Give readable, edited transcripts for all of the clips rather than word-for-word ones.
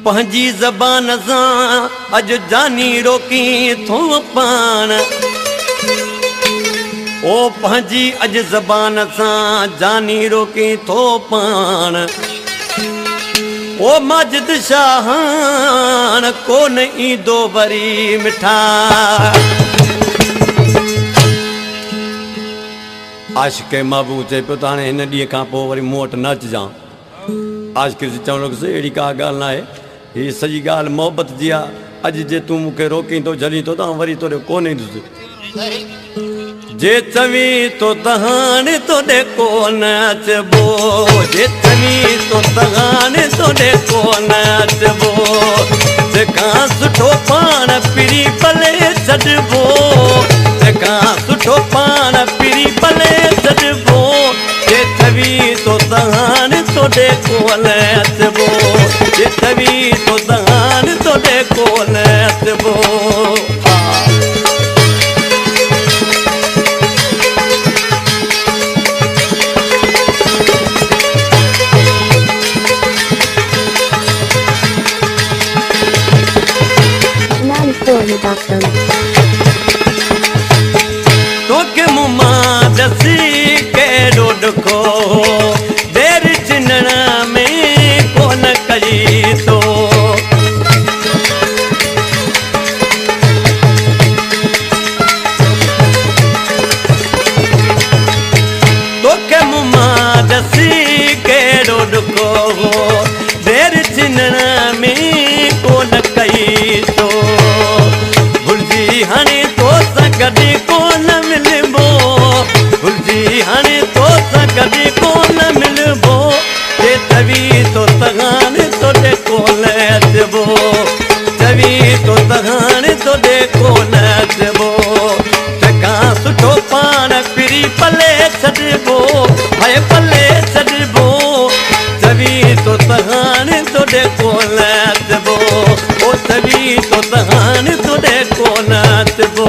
पंहिंजी ज़बान सां अॼु जानी रोकी थो पाण ओ पंहिंजी अॼु ज़बान सां जानी रोकी थो पाण ओ माजिद शाहान कोन ईंदो वरी मिठा आशिक़ महबूब चए पियो त हाणे हिन ॾींहं खां पोइ वरी मूं वटि न अचिजांइ आशिक़ चवणु लॻुसि अहिड़ी का ॻाल्हि न आहे हीअ सॼी ॻाल्हि मोहबत जी आहे अॼु जे तूं मूंखे रोकींदो झलींदो त वरी तोॾे कोन ईंदुसि जे चवी तो त हाणे तोॾे कोन अचबो जे चवी तो त हाणे तोॾे कोन अचबो तंहिंखां सुठो पाण पिरी भले छॾिबो तंहिंखां सुठो पाण पिरी भले छॾिबो जे चवी तो त हाणे तोॾे कोन अचबो जे चवी तो त हाणे तोॾे कोन अचबो तोखे मूं मां दसी कहिड़ो ॾुखो देर चिनण में कोन कई तो तोखे मूं मां दसी कहिड़ो ॾुखो देर चिनण में कोन कई तो भुलिजी हाणे तो सां गॾु कोन मिलबो भुलिजी हाणे तो सां गॾु कोन मिलबो जे चवी तो त हाणे तोॾे कोन अचबो चवी तो त हाणे तोॾे कोन अचबो तंहिंखां सुठो पाण पिरी भले छॾिबो हाय भले छॾिबो चवी तो त हाणे तोॾे कोन अचबो ओ चवी तो त हाणे तोॾे कोन अचबो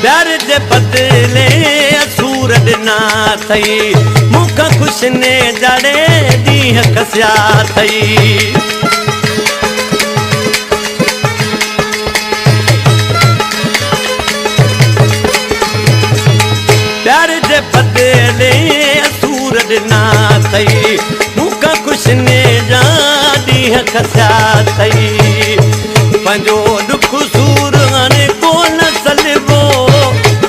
प्यार जे बदिले असूर ॾिना अथई मूंखां ख़ुशि ने जड़े ॾींहं खसिया अथई प्यार जे बदिले असूर ॾिना अथई मूंखां ख़ुशि ने जा ॾींहं खसिया अथई पंहिंजो ॾुख सूर हाणे कोन सलबो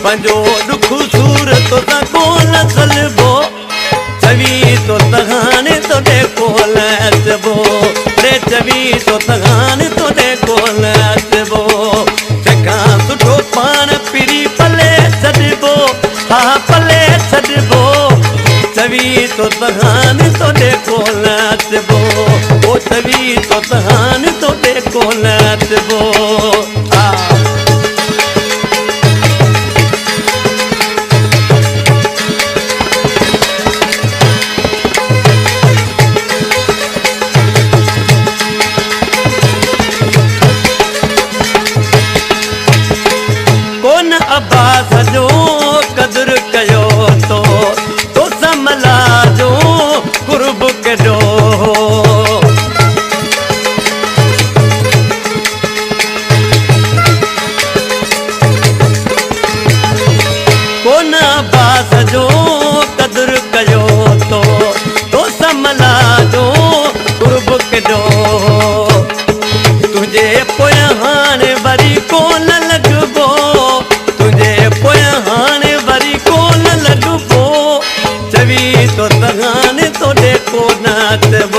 पंहिंजो ॾुख सूर तोसां कोन सलबो चवी तो त हाणे तोॾे कोन अचबो रे चवी तो त हाणे तोॾे कोन अचबो तंहिंखां सुठो पाण पिरी भले छॾिबो हा भले छॾिबो चवी तो त हाणे तोॾे कोन अचबो ओ चवी तो त हाणे तोॾे कोन अचबो हा कोन अब्बास जो क़दुर कयो तो तोसां मला जो क़ुर्ब केॾो कोन अब्बास जो क़दुर कयो तो तोसां मला जो क़ुर्ब केॾो तुंहिंजे पोयां हाणे वरी कोन लॻबो तुंहिंजे पोयां हाणे वरी कोन लॻबो चवी तो त हाणे तोॾे कोन अचबो